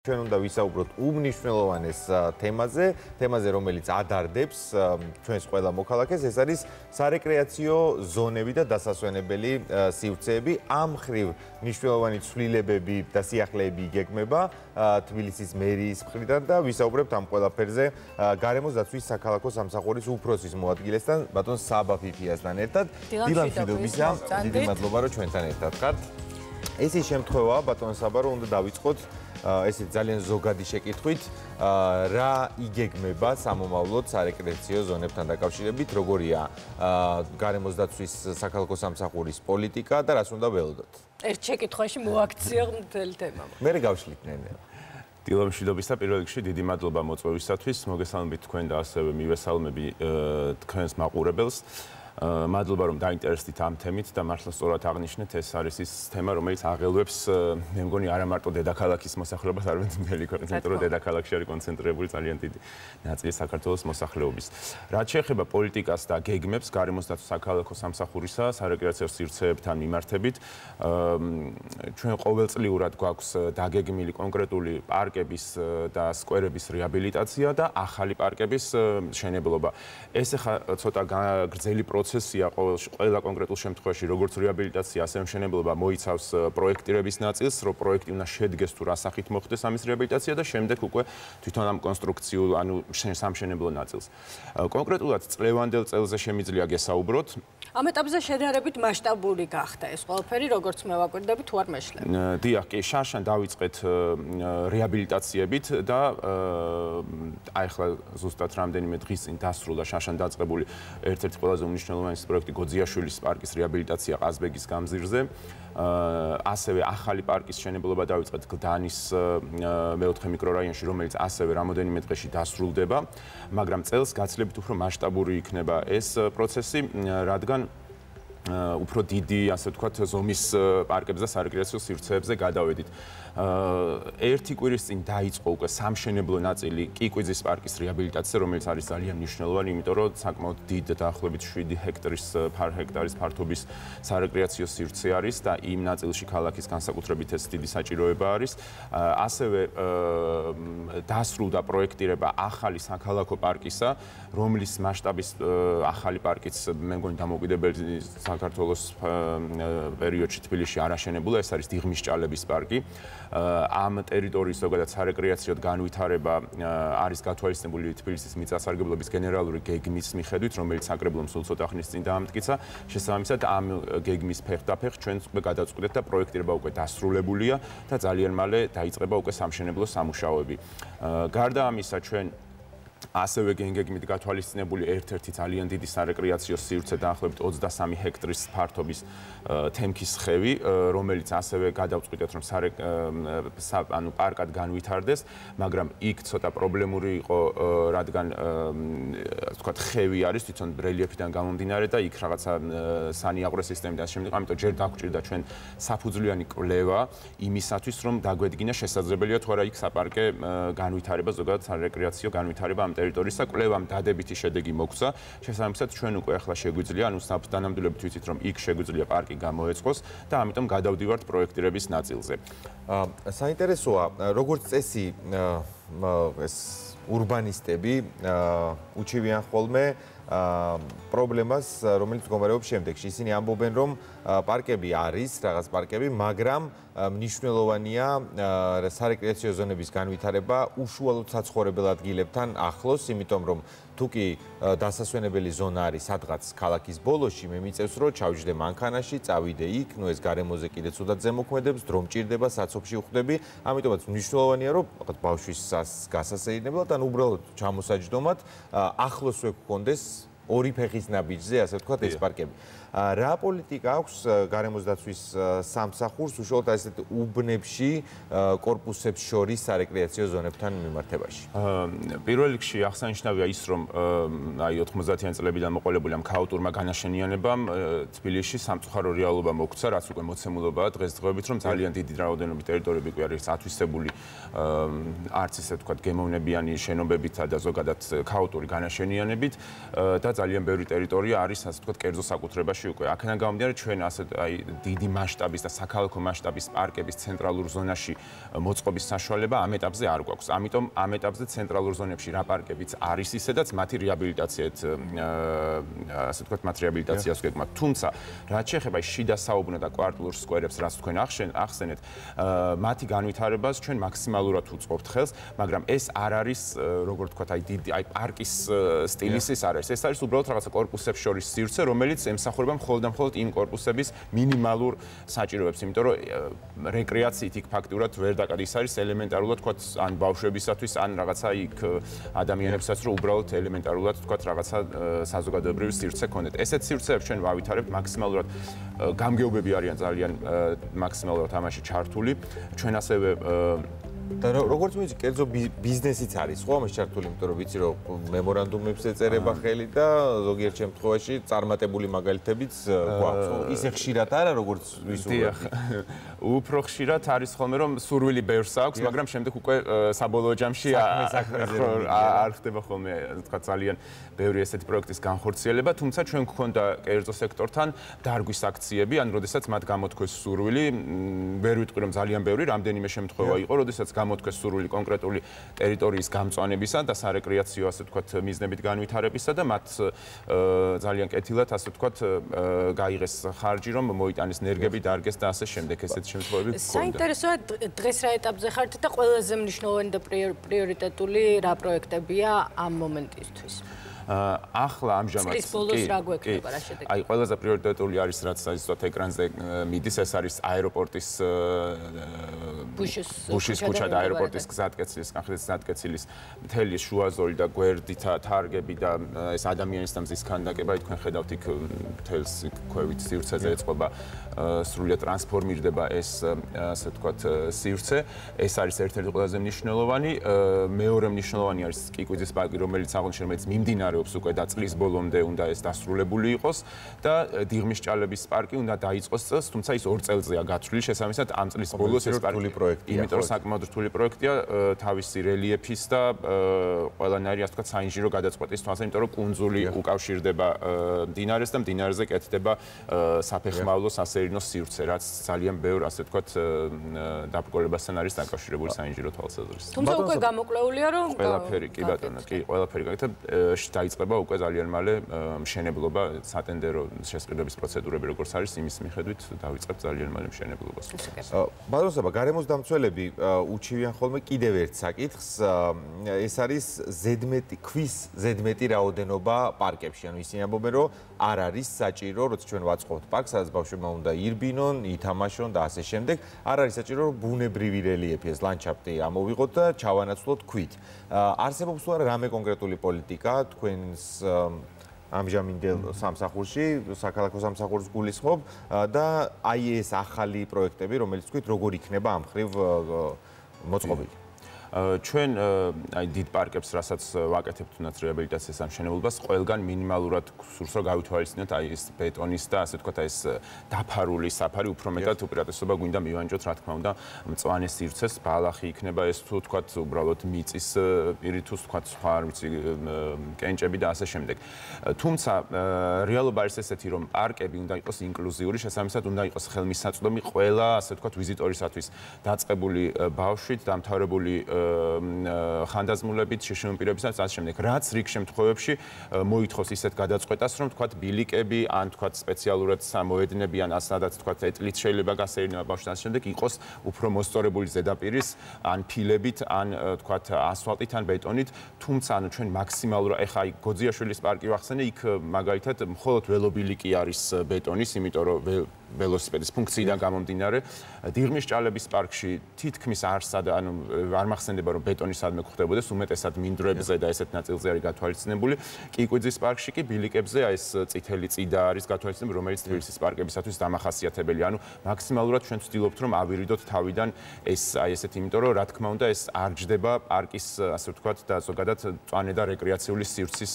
ჩვენ უნდა ვისაუბროთ უმნიშვნელოვანეს თემაზე, რომელიც ადარდებს ჩვენს ყველა მოქალაქეს, ეს არის სარეკრეაციო ზონები და დასასვენებელი სივრცეები. ამ მხრივ მნიშვნელოვანი ცვლილებები და სიახლეები იგეგმება თბილისის მერიის მხრიდან და ვისაუბრებთ ამ ყველაფერზე გარემოს დაცვის საქალაქო სამსახურის უფროსის მოადგილესთან, ბატონ საბა ფიფიასთან ერთად. დილამშვიდობისა, დიდი მადლობა, რომ ჩვენთან ერთად ხართ. ეს ის შემთხვევაა, ბატონ საბა, რომ უნდა დავიწყოთ ესეთ ძალიან ზოგადი შეკითხვით, რა იგეგმება სამომავლოდ სარეკრეაციო ზონებთან დაკავშირებით, როგორია გარემოს დაცვის საქალაქო სამსახურის პოლიტიკა და რას უნდა ველოდოთ. ერთ შეკითხვაში მოაქციო მთელი თემა. მე გავშლით ნენე. დილამშვიდობისა, პირველ რიგში დიდი მადლობა მოწვევისათვის, მოგესალმებით თქვენ და ასევე მივესალმები თქვენს მაყურებელს. მადლობა რომ დაინტერესდით ამ თემით და მართლა სწორად აღნიშნეთ, ეს არის ის თემა, რომელიც აღელვებს მე მგონი არა მარტო დედაქალაქის მოსახლეობას, არამედ მთელი ქვეყნის, იმიტომ რომ დედაქალაქში არის კონცენტრირებული ძალიან დიდი ნაწილი საქართველოს მოსახლეობის. რაც შეეხება პოლიტიკას და გეგმებს, გარემოს დაცვის საქალაქო სამსახურისა, სარეკრეაციო სივრცეებთან მიმართებით, ჩვენ ყოველწლიურად გვაქვს დაგეგმილი კონკრეტული პარკების და სკვერების რეაბილიტაცია და ახალი პარკების მშენებლობა. ეს ახლა ცოტა გრძელი პროცესია ყველა კონკრეტულ შემთხვევაში, როგორც რეაბილიტაცია, ასე მშენებლობა მოიცავს პროექტირების ნაწილს, რომ პროექტი უნდა შედგეს თუ რა სახით მოხდეს ამის რეაბილიტაცია და შემდეგ უკვე თვითონ ამ კონსტრუქციულ, ანუ სამშენებლო ნაწილს. კონკრეტულად წლევანდელ წელზე შემიძლია გესაუბროთ. ამ ეტაპზე შედარებით მასშტაბური გახდა ეს ყველაფერი, როგორც მე ვაკვირდები, თუ არ მეშლები. დიახ, კი, შარშან დავიწყეთ რეაბილიტაციებით და აი ახლა ზუსტად რამდენიმე დღის წინ დასრულდა შარშან დაწყებული ერთ-ერთი ყველაზე უმნიშვნელოვანესი პროექტი გოძიაშვილის პარკის რეაბილიტაცია ყაზბეგის გამზირზე. ასევე ახალი პარკის მშენებლობა დავიწყეთ გდანის მეოთხე მიკრორაიონში, რომელიც ასევე რამოდენიმე დღეში დასრულდება, მაგრამ წელს გაცილებით უფრო მასშტაბური იქნება ეს პროცესი, რადგან უფრო დიდი, ასე ვთქვათ, ზომის პარკებზე, სარეკრეაციო სივრცეებზე გადავედით. ერთი კვირის წინ დაიწყო უკვე სამშენებლო ნაწილი კიკვიძის პარკის რეაბილიტაცია, რომელიც არის ძალიან მნიშვნელოვანი, იმიტომ რომ საკმაოდ დიდ დაახლოებით 7 ჰექტარის ფართობის სარეკრეაციო სივრცე არის და იმ ნაწილში ქალაქის განსაკუთრებით ეს დიდი საჭიროება არის. ასევე დასრულდა პროექტირება ახალი საქალაქო პარკისა, რომლის მასშტაბის ახალი პარკიც მე მგონი დამოუკიდებელი საქართველოს პერიოდში თბილისში არ აშენებულა, ეს არის დიღმის ჭალების პარკი. ამ ტერიტორიის ზოგადად სარეკრეაციოდ განვითარება არის გათვალისწინებული თბილისის მიწა-სარგებლობის გენერალური გეგმის მიხედვით, რომელიც საკრებულომ სულ ცოტა ხნის წინ დაამტკიცა. შესაბამისად, ამ გეგმის ფეხდაფეხ ჩვენ უკვე გადავწყვეტეთ და პროექტირება უკვე დასრულებულია და ძალიან მალე დაიწყება უკვე სამშენებლო სამუშაოები. გარდა ამისა, ჩვენ ასევე გეგმით გათვალისწინებული ერთ-ერთი ძალიან დიდი სარეკრეაციო სივრცე დაახლოებით 23 ჰექტარის ფართობის თემქის ხევი, რომელიც ასევე გადავწყვიტეთ, რომ ანუ პარკად განვითარდეს, მაგრამ იქ ცოტა პრობლემური იყო, რადგან ვთქვათ, ხევი არის თვითონ რელიეფიდან გამომდინარე და იქ რაღაცა სანიაღვრე სისტემით და შემდეგ, ამიტომ ჯერ დაგვჭირდა ჩვენ საფუძვლიანი კვლევა იმისათვის, რომ დაგვედგინა შესაძლებელია თუ არა იქ საპარკე განვითარება, ზოგადად სარეკრეაციო განვითარება ამ ტერიტორიისა. კვლევამ დადებითი შედეგი მოგვცა. შესაბამისად, ჩვენ უკვე ახლა შეგვიძლია, ანუ დანამდვილებით ვიცით, რომ იქ შეგვიძლია პარკი გამოეწყოს და ამიტომ გადავდივართ პროექტირების ნაწილზე. საინტერესოა, როგორც წესი, ეს ურბანისტები უჩივიან ხოლმე პრობლემას, რომელიც მდგომარეობს შემდეგში. ისინი ამბობენ, რომ პარკები არის, რაღაც პარკები, მაგრამ მნიშვნელოვანია სარეკრეაციო ზონების განვითარება უშუალოდ საცხოვრებელ ადგილებთან ახლოს, იმიტომ რომ თუ კი დასასვენებელი ზონა არის სადღაც ქალაქის ბოლოში, მე მიწევს, რომ ჩავჯდე მანქანაში, წავიდე იქ, ნუ ეს გარემოზე კიდე ცუდად ზემოქმედებს, დრო მჭირდება, საცობში ვხვდები, ამიტომაც მნიშვნელოვანია, რომ ბავშვის გასასეირნებლად ან უბრალოდ ჩამოსაჯდომად ახლოსვე გქონდეს ორი ფეხის ნაბიჯზე, ასე ვთქვათ, ეს პარკები. რა პოლიტიკა აქვს გარემოს დაცვის სამსახურს უშუალოდ ასეთ უბნებში კორპუსებს შორის სარეკრეაციო ზონებთან მიმართებაში? პირველ რიგში აღსანიშნავია ის, რომ აი 90-იან წლებიდან მოყოლებული ამ ქაოტურმა განაშენიანებამ თბილისში სამწუხარო რეალობა მოგვცა, რაც უკვე მოცემულობაა დღესდღეობით, რომ ძალიან დიდი რაოდენობით ტერიტორიები უკვე არის ათვისებული არც ისე ვთქვათ გემოვნებიანი შენობებითა და ზოგადად ქაოტური განაშენიანებით და ძალიან ბევრი ტერიტორია არის, ასე ვთქვათ, კერძო საკუთრებაში ზონაში უკვე აქედან გამომდინარე ჩვენ ასე აი დიდი მასშტაბის და საქალაქო მასშტაბის პარკების ცენტრალურ ზონაში მოწყობის საშუალება ამ ეტაპზე არ გვაქვს. ამიტომ ამ ეტაპზე ცენტრალურ ზონებში რა პარკებიც არის ისედაც მათი რეაბილიტაციით ასე ვთქვათ მათ რეაბილიტაციას გეგმავთ. თუმცა რაც შეეხება შიდა საუბნო და კვარტალურ სკვერებს, რაც თქვენ ახსენეთ, მათი განვითარებას ჩვენ მაქსიმალურად უწყობთ ხელს, მაგრამ ეს არ არის როგორ ვთქვათ აი დიდი აი პარკის სტილის ის არის. ეს არის უბრალოდ რაღაცა კორპუსებს შორის სივრცე, რომელიც ემსახურება მხოლოდ და მხოლოდ იმ კორპუსების მინიმალურ საჭიროებს, იმიტომ რომ რეკრეაციით იქ ფაქტურად ვერ დაკარგ ის არის ელემენტარულად ვთქვათ ან ბავშვებისათვის ან რაღაცა იქ ადამიანებსაც რომ უბრალოდ ელემენტარულად ვთქვათ რაღაცა საზოგადოებრივი სივრცე ქონდეთ. ესეთ სივრცეებს ჩვენ ვავითარებთ მაქსიმალურად გამგეობები არიან ძალიან მაქსიმალურად ამაში ჩართული. ჩვენ ასევე და როგორც ვიცი, კერძო ბიზნესიც არის, ხო, ამაში ჩართული, იმიტომ რომ ვიცი, რომ მემორანდუმებს ეწერება ხელი და ზოგიერთ შემთხვევაში წარმატებული მაგალითებიც გვაქვს, ხო? ისე ხშირად არა, როგორც ვისურვებთ. უფრო ხშირად არის ხოლმე, რომ სურვილი ბევრს აქვს, მაგრამ შემდეგ უკვე საბოლოო ჯამში არ ხდება ხოლმე, თქვა ძალიან ბევრი ესეთი პროექტის განხორციელება, თუმცა ჩვენ გვქონდა კერძო სექტორთან დარგვის აქციები, ან როდესაც მათ გამოთქვეს სურვილი, ვერ ვიტყვი რომ ძალიან ბევრი, რამდენიმე შემთხვევა იყო, როდესაც გამოთქვეს სურვილი კონკრეტული ტერიტორიის გამწვანებისა და სარეკრეაციო ასე ვთქვათ მიზნებით განვითარებისა და მათ ძალიან კეთილად ასე ვთქვათ გაიღეს ხარჯი რომ მოიტანეს ნერგები დარგეს და ასე შემდეგ ესეთ შემთხვევები გქონდა. საინტერესოა დღეს რა ეტაპზე ხართ და ყველაზე მნიშვნელოვანი და პრიორიტეტული რა პროექტებია ამ მომენტისთვის? ახლა ამჟამად წლის ბოლოს რა გვექნება რა შედეგი? აი ყველაზე პრიორიტეტული არის რაც ზუსტად ეკრანზე მიდის ეს არის აეროპორტის ბუშის ქუჩა და აეროპორტის გზატკეცილის კახეთის გზატკეცილის მთელი შუა ზოლი და გვერდით თარგები და ეს ადამიანის და მზის ქანდაკება თქვენ ხედავთ იქ მთელს ქვევით სივრცეზე ეწყობა სრულიად ტრანსფორმირდება ეს ასე ვთქვათ სივრცე ეს არის ერთ-ერთი ყველაზე მნიშვნელოვანი მეორე მნიშვნელოვანი არის კიკვიძის პარკი რომელიც აღნიშნე რომელიც მიმდინარეობს უკვე და წლის ბოლომდე უნდა ეს დასრულებული იყოს და დიღმის ჭალების პარკი უნდა დაიწყოს წელს თუმცა ის 2 წელზეა გათვლილი შესაბამისად ამ წლის ბოლოს ეს პარკი პროექტია იმიტომ რომ საკმაოდ რთული პროექტია თავისი რელიეფის და ყველანაირი ასე ვთქვათ საინჟინრო გადაწყვეტის თვალსა იმიტომ რომ კუნძული უკავშირდება მდინარეს და მდინარეზე კეთდება საფეხმავლო სასერინო სივრცე რაც ძალიან ბევრ ასე ვთქვათ დაბრკოლებასთან არის დაკავშირებული საინჟინრო თვალსაზრისით თუმცა უკვე გამოკვლეულია რომ ყველაფერი კი ბატონო კი ყველაფერი გაკეთებ დაიწყება უკვე ძალიან მალე მშენებლობა სატენდერო შესყიდვების პროცედურები როგორც არის იმის მიხედვით დავიწყებ ძალიან მალე მშენებლობას ბატონო საბა გარემოს დამცველები უჩივიან ხოლმე კიდევ ერთ საკითხს ეს არის ქვის ზედმეტი რაოდენობა პარკებში ანუ ისინი ამბობენ რომ არ არის საჭირო როცა ჩვენ ვაწყობთ პარკს სადაც ბავშვებმა უნდა ირბინონ ითამაშონ და ასე შემდეგ არ არის საჭირო რომ ბუნებრივი რელიეფი ეს ლანდშაფტი ამოვიღოთ და ჩავანაცვლოთ ქვით არსებობს თუ არა რამე კონკრეტული პოლიტიკა თქვენს ამჟამინდელ სამსახურში, საქალაქო სამსახურს გულისხმობ და აი ეს ახალი პროექტები, რომელიც თქვით, როგორ იქნება ამ ხრივ მოწყობილი. ჩვენ აი დიდ პარკებს, რასაც ვაკეთებთ თუნდაც რეაბილიტაციას ამშენებლობას, ყველგან მინიმალურად სურს რომ გავითვალისწინოთ აი ეს ბეტონის და ასე ვთქვათ ეს დაფარული საფარი უფრო მეტად უპირატესობა გვინდა მივანჯოთ, რა თქმა უნდა, მწვანე სივრცეს, ბალახი იქნება ეს თუ ვთქვათ უბრალოდ მიწის პირი თუ ვთქვათ სხვა არ ვიცი კენჭები და ასე შემდეგ. თუმცა რეალობა არის ესეთი, რომ პარკები უნდა იყოს ინკლუზიური, შესაბამისად უნდა იყოს ხელმისაწვდომი ყველა ასე ვთქვათ ვიზიტორისათვის დაწყებული ბავშვით, დამთავრებული ხანდაზმულებით, შეშემოპირებისას და ასე შემდეგ. რაც რიგ შემთხვევებში მოითხოვს ისეთ გადაწყვეტას, რომ თქვათ ბილიკები, ან თქვათ სპეციალურად მოედნებიან, ასადაც თქვათ ეტლით შეიძლება გასეირნება ბავშვთან ასე შემდეგ, იყოს უფრო მოსწორებული ზედაპირის, ან ფილებით, ან თქვათ ასფალტით, ან ბეტონით. თუმცა ანუ ჩვენ მაქსიმალურად ეხა აი გოძიაშვილის პარკი ვახსენე, იქ მაგალითად მხოლოდ ველობილიკი არის ბეტონის, იმიტომ რომ ველოსიპედის ფუნქციიდან გამომდინარე, დიღმის ჭალების პარკში თითქმის ანუ არ მახსენდება რომ ბეტონის სადმე გვხდებოდეს, უმეტესად მინდვრებზე და ესეთ ნაწილზე არის გათვალისწინებული. კიკვიძის პარკში კი ბილიკებზე ეს წითელი წიდა არის გათვალისწინებული, რომელიც თბილისის პარკებისათვის დამახასიათებელია. ანუ მაქსიმალურად ჩვენ ვცდილობთ რომ ავირიდოთ თავიდან ეს აი ესეთი, იმიტომ რომ რა თქმა უნდა ეს არ ჯდება პარკის ასე ვთქვათ და ზოგადად მწვანე და რეკრეაციული სივრცის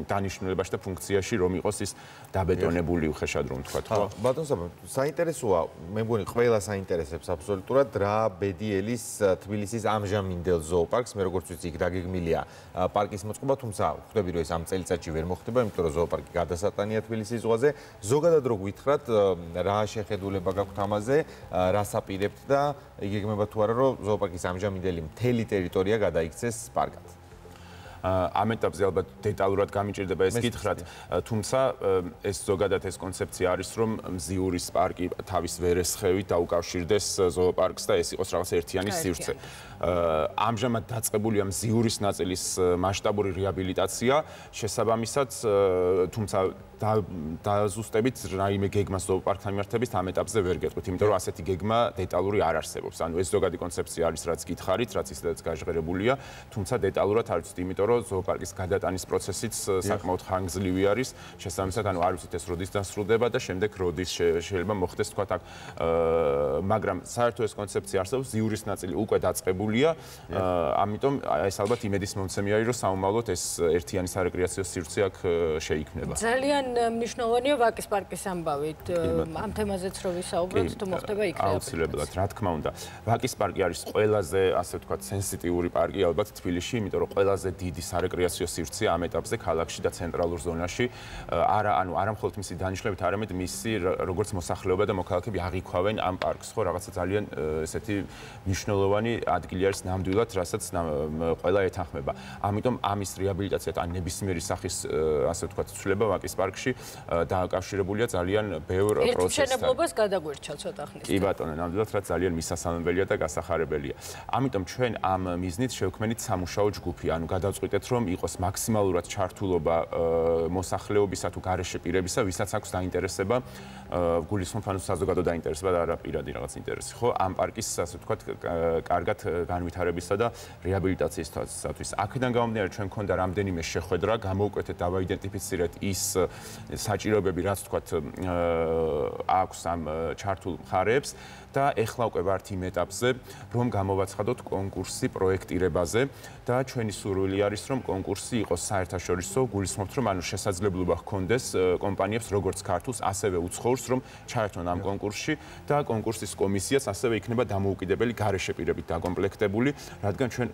დანიშნულებაში და ფუნქციაში რომ იყოს ის დაბეტონებული უხეშად რომ ვთქვათ, ხო? ბატონო საინტერესოა, მე მგონი ყველას აინტერესებს აბსოლუტურად რა ბედიელის თბილისის ამჟამინდელ ზოოპარკს, მე როგორც ვიცი, იქ დაგეგმილია პარკის მოწყობა, თუმცა ხვდები რომ ეს ამ წელიწადში ვერ მოხდება, იმიტომ რომ ზოოპარკი გადასატანია თბილისის ზღვაზე. ზოგადად რო გითხრათ, რა შეხედულება გაქვთ ამაზე, რას აპირებთ და იგეგმება თუ არა რომ ზოოპარკის ამჟამინდელი მთელი ტერიტორია გადაიქცეს პარკად. ამ ეტაპზე ალბათ დეტალურად გამიჭირდება ეს გითხრათ, თუმცა ეს ზოგადად ეს კონცეფცია არის, რომ მზიურის პარკი თავის ვერესხევით დაუკავშირდეს ზოოპარკს და ეს იყოს რაღაც ერთიანი სივრცე. ამჟამად დაწყებულია მზიურის ნაწილის მასშტაბური რეაბილიტაცია, შესაბამისად, თუმცა დაზუსტებით რაიმე გეგმას ზოოპარკთან მიმართებით ამ ეტაპზე ვერ გეტყვით, იმიტომ რომ ასეთი გეგმა დეტალური არ არსებობს. ანუ ეს ზოგადი კონცეფცია არის, რაც გითხარით, რაც ისედაც გაჟღერებულია, თუმცა დეტალურად არ ვიცით, იმიტომ რომ ზოოპარკის გადატანის პროცესიც საკმაოდ ხანგრძლივი არის. შესაბამისად, ანუ არ ვიცით ეს როდის დასრულდება და შემდეგ როდის შეიძლება მოხდეს თქვა აქ. მაგრამ საერთოდ ეს კონცეფცია არსებობს, ზიურის ნაწილი უკვე დაწყებულია. ამიტომ ეს ალბათ იმედის მომცემი არის, რომ საომავლოდ ეს ერთიანი სარეკრეაციო სივრცე აქ შეიქმნება. ძალიან მნიშვნელოვანია ვაკის პარკის ამბავით. ამ თემაზეც რო ვისაუბროთ, თუ მოხდება იქ აუცილებლად, რა თქმა უნდა. ვაკის პარკი არის ყველაზე, ასე ვთქვათ, სენსიტიური პარკი ალბათ თბილისში, იმიტომ რომ ყველაზე დიდი სარეკრეაციო სივრცე ამ ეტაპზე ქალაქში და ცენტრალურ ზონაში. არა მხოლოდ მისი დანიშნულებით, არამედ მისი როგორც მოსახლეობა და მოქალაქეები აღიქვავენ ამ პარკს, ხო, რაღაცა ძალიან ესეთი მნიშვნელოვანი ადგილი არის ნამდვილად, რასაც ყველა ეთანხმება. ამიტომ ამის რეაბილიტაცია ან ნებისმიერი სახის, ასე ვთქვათ, ცვლილება ვაკის პარკში დააკავშირებულია ძალიან ბევრ პროცესთან. ერთმშენებლობას გადაგვერჩა ცოტა ხნის. კი ბატონო, ნამდვილად რაც ძალიან მისასალმებელია და გასახარებელია. ამიტომ ჩვენ ამ მიზნით შევქმნით სამუშაო ჯგუფი, ანუ გადავწყვიტეთ, რომ იყოს მაქსიმალურად ჩართულობა მოსახლეობისა თუ გარეშე პირებისა, ვისაც აქვს დაინტერესება, გულისხმობ ანუ საზოგადო დაინტერესება და არა პირადი რაღაც ინტერესი, ხო? ამ პარკის, ასე ვთქვათ, კარგად განვითარებისა და რეაბილიტაციისათვის. აქედან გამომდინარე, ჩვენ გქონდა რამდენიმე შეხვედრა, გამოვკვეთეთ, დავაიდენტიფიცირეთ ის საჭიროებები, რაც ვთქვათ, აქვს ამ ჩართულ მხარეებს და ეხლა უკვე ვართ იმ ეტაპზე, რომ გამოვაცხადოთ კონკურსი პროექტირებაზე და ჩვენი სურვილი არის, რომ კონკურსი იყოს საერთაშორისო, გულისხმობთ, რომ ანუ შესაძლებლობა ჰქონდეს კომპანიებს, როგორც ქართულს, ასევე უცხოურს, რომ ჩაერთონ ამ კონკურსში და კონკურსის კომისიაც ასევე იქნება დამოუკიდებელი გარეშე პირებით დაკომპლექტებული, რადგან ჩვენ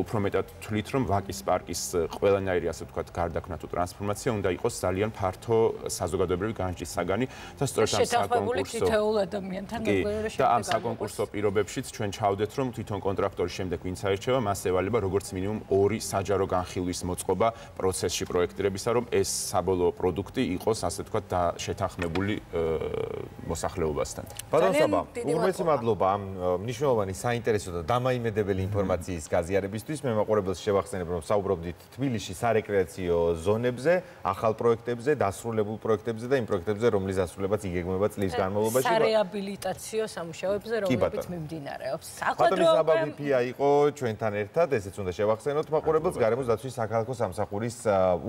უფრო მეტად თვლით, რომ ვაკის პარკის ყველანაირი, ასე ვთქვათ, გარდაქმნა თუ ტრანსფორმაცია უნდა იყოს ძალიან ფართო საზოგადოებრივი განჭის საგანი და სწორედ ამ საკონკურსო და ამ საკონკურსო პირობებშიც ჩვენ ჩავდეთ, რომ თვითონ კონტრაქტორის შემდეგ ვინც აირჩევა, მას ევალება როგორც მინიმუმ 2 საჯარო განხილვის მოწყობა პროცესში პროექტირებისა, რომ ეს საბოლოო პროდუქტი იყოს, ასე ვთქვათ, შეთანხმებული მოსახლეობასთან. ბატონო საბა, უმეტესი მადლობა ამ მნიშვნელოვანი, საინტერესო და დამაიმედებელი ინფორმაციის გაზიარებისთვის. მე მაყურებელს შევახსენებ, რომ საუბრობდით თბილისში სარეკრეაციო ზონებზე, ახალ პროექტებზე, დასრულებულ პროექტებზე და იმ პროექტებზე, რომლის დასრულებაც იგეგმება წლის განმავლობაში. სარეაბილიტაციო სამუშაოებზე, რომლებიც მიმდინარეობს. ბატონი საბა ფიფია იყო ჩვენთან ერთად, ესეც უნდა შევახსენოთ მაყურებელს, გარემოს დაცვის საქალაქო სამსახურის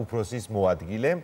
უფროსის მოადგილე.